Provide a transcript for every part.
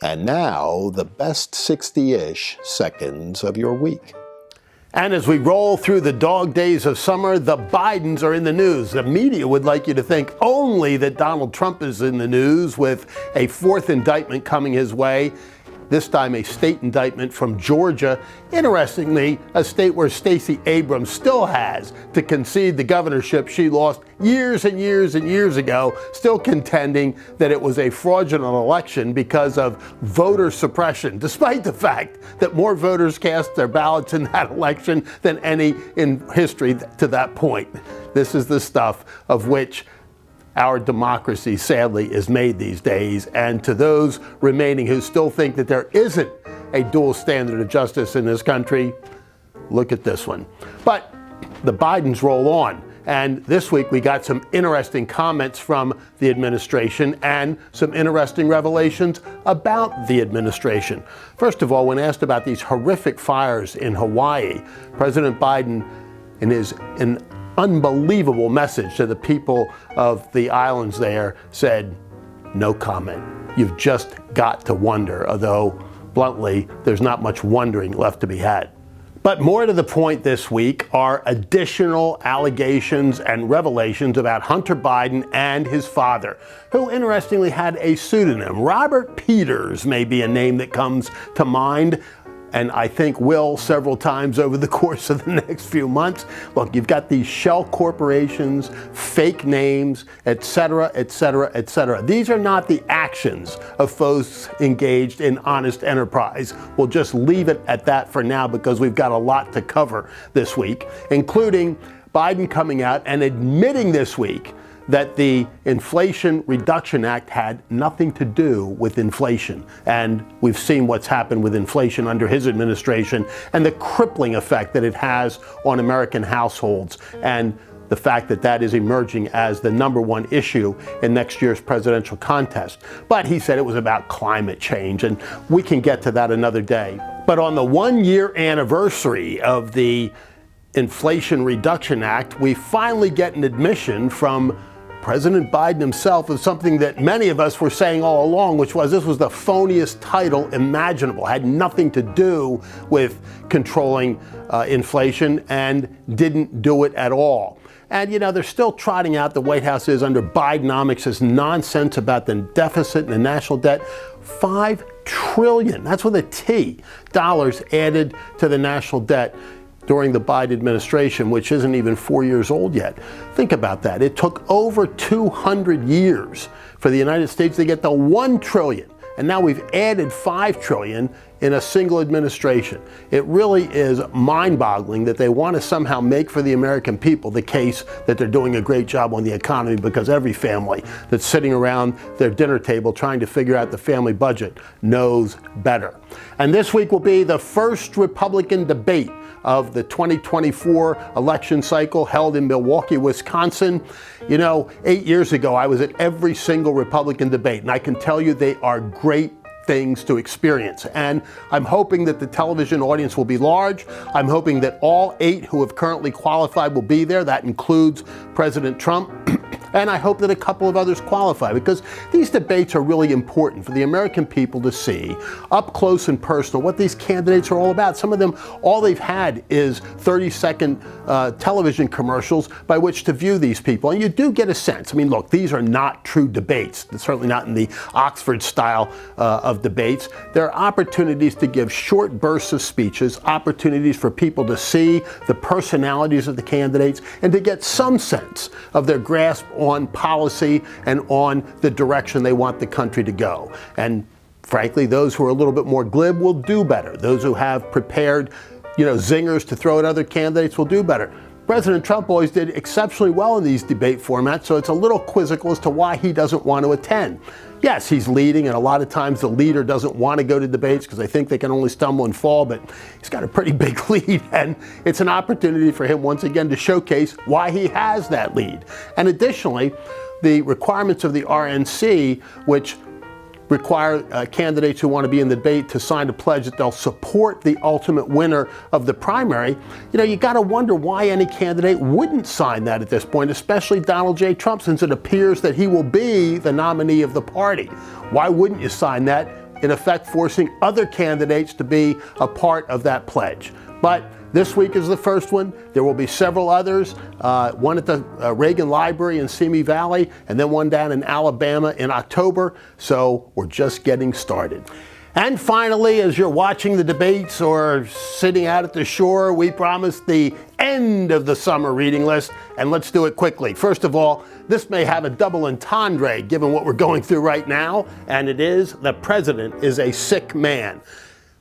And now, the best 60-ish seconds of your week. And as we roll through the dog days of summer, the Bidens are in the news. The media would like you to think only that Donald Trump is in the news, with a fourth indictment coming his way. This time a state indictment from Georgia. Interestingly, a state where Stacey Abrams still has to concede the governorship she lost years and years and years ago, still contending that it was a fraudulent election because of voter suppression, despite the fact that more voters cast their ballots in that election than any in history to that point. This is the stuff of which our democracy, sadly, is made these days. And to those remaining who still think that there isn't a dual standard of justice in this country, look at this one. But the Bidens roll on. And this week we got some interesting comments from the administration and some interesting revelations about the administration. First of all, when asked about these horrific fires in Hawaii, President Biden, in his unbelievable message to the people of the islands there, said, no comment. You've just got to wonder, although bluntly, there's not much wondering left to be had. But more to the point this week are additional allegations and revelations about Hunter Biden and his father, who interestingly had a pseudonym. Robert Peters may be a name that comes to mind, and I think will several times over the course of the next few months. Look, you've got these shell corporations, fake names, et cetera, et cetera, et cetera. These are not the actions of folks engaged in honest enterprise. We'll just leave it at that for now because we've got a lot to cover this week, including Biden coming out and admitting this week that the Inflation Reduction Act had nothing to do with inflation. And we've seen what's happened with inflation under his administration and the crippling effect that it has on American households, and the fact that that is emerging as the number one issue in next year's presidential contest. But he said it was about climate change, and we can get to that another day. But on the 1-year anniversary of the Inflation Reduction Act, we finally get an admission from President Biden himself of something that many of us were saying all along, which was this was the phoniest title imaginable, had nothing to do with controlling inflation and didn't do it at all. And, you know, they're still trotting out, the White House is, under Bidenomics, this nonsense about the deficit and the national debt. $5 trillion, that's with a T, dollars added to the national debt during the Biden administration, which isn't even 4 years old yet. Think about that. It took over 200 years for the United States to get to $1 trillion. And now we've added $5 trillion in a single administration. It really is mind-boggling that they want to somehow make for the American people the case that they're doing a great job on the economy, because every family that's sitting around their dinner table trying to figure out the family budget knows better. And this week will be the first Republican debate of the 2024 election cycle, held in Milwaukee, Wisconsin. You know, 8 years ago, I was at every single Republican debate, and I can tell you they are great things to experience. And I'm hoping that the television audience will be large. I'm hoping that all 8 who have currently qualified will be there. That includes President Trump. And I hope that a couple of others qualify, because these debates are really important for the American people to see up close and personal what these candidates are all about. Some of them, all they've had is 30-second television commercials by which to view these people. And you do get a sense. I mean, look, these are not true debates. It's certainly not in the Oxford style of debates. There are opportunities to give short bursts of speeches, opportunities for people to see the personalities of the candidates and to get some sense of their grasp on policy and on the direction they want the country to go. And frankly, those who are a little bit more glib will do better. Those who have prepared, zingers to throw at other candidates will do better. President Trump always did exceptionally well in these debate formats, so it's a little quizzical as to why he doesn't want to attend. Yes, he's leading, and a lot of times the leader doesn't want to go to debates because they think they can only stumble and fall, but he's got a pretty big lead, and it's an opportunity for him once again to showcase why he has that lead. And additionally, the requirements of the RNC, which require candidates who want to be in the debate to sign a pledge that they'll support the ultimate winner of the primary. You got to wonder why any candidate wouldn't sign that at this point, especially Donald J. Trump, since it appears that he will be the nominee of the party. Why wouldn't you sign that? in effect forcing other candidates to be a part of that pledge. But this week is the first one. There will be several others, one at the Reagan Library in Simi Valley, and then one down in Alabama in October. So we're just getting started. And finally, as you're watching the debates or sitting out at the shore, we promised the end of the summer reading list, and let's do it quickly. First of all, this may have a double entendre given what we're going through right now, and it is The President is a Sick Man.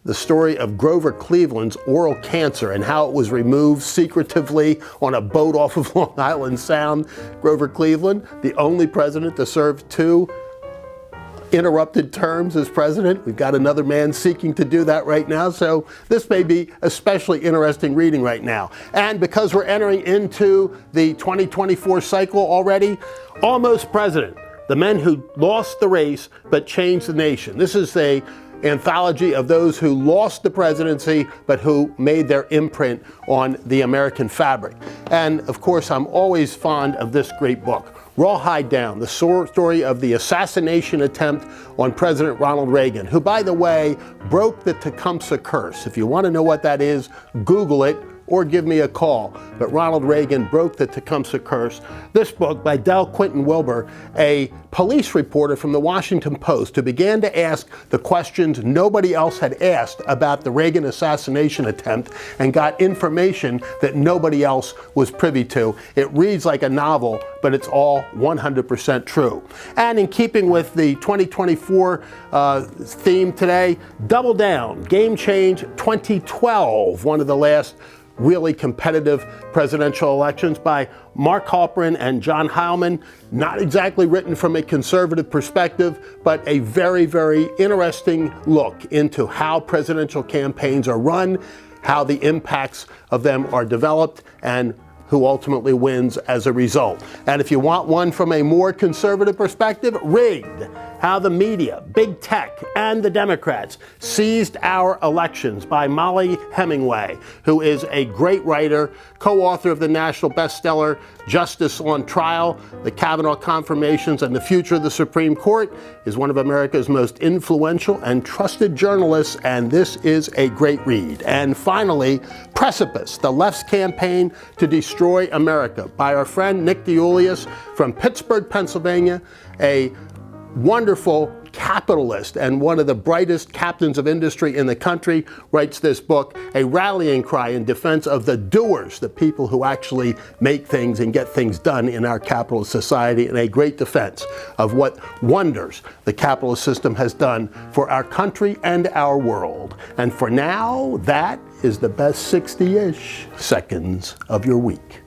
The story of Grover Cleveland's oral cancer and how it was removed secretively on a boat off of Long Island Sound. Grover Cleveland, the only president to serve 2 interrupted terms as president. We've got another man seeking to do that right now, so this may be especially interesting reading right now. And because we're entering into the 2024 cycle already, Almost President, the men who lost the race but changed the nation. This is an anthology of those who lost the presidency but who made their imprint on the American fabric. And of course, I'm always fond of this great book, Rawhide Down, the story of the assassination attempt on President Ronald Reagan, who, by the way, broke the Tecumseh Curse. If you want to know what that is, Google it or give me a call. But Ronald Reagan broke the Tecumseh Curse. This book by Del Quinton Wilbur, a police reporter from the Washington Post who began to ask the questions nobody else had asked about the Reagan assassination attempt and got information that nobody else was privy to. It reads like a novel, but it's all 100% true. And in keeping with the 2024 theme today, Double Down, Game Change 2012, one of the last really competitive presidential elections by Mark Halperin and John Heilman. Not exactly written from a conservative perspective, but a very, very interesting look into how presidential campaigns are run, how the impacts of them are developed, and who ultimately wins as a result. And if you want one from a more conservative perspective, Rigged, how the media, big tech, and the Democrats seized our elections by Molly Hemingway, who is a great writer, co-author of the national bestseller, Justice on Trial, The Kavanaugh Confirmations and the Future of the Supreme Court, is one of America's most influential and trusted journalists, and this is a great read. And finally, Precipice, the left's campaign to destroy America, by our friend Nick DeUlius from Pittsburgh, Pennsylvania, a wonderful capitalist and one of the brightest captains of industry in the country, writes this book, a rallying cry in defense of the doers, the people who actually make things and get things done in our capitalist society, and a great defense of what wonders the capitalist system has done for our country and our world. And for now, that is the best 60-ish seconds of your week.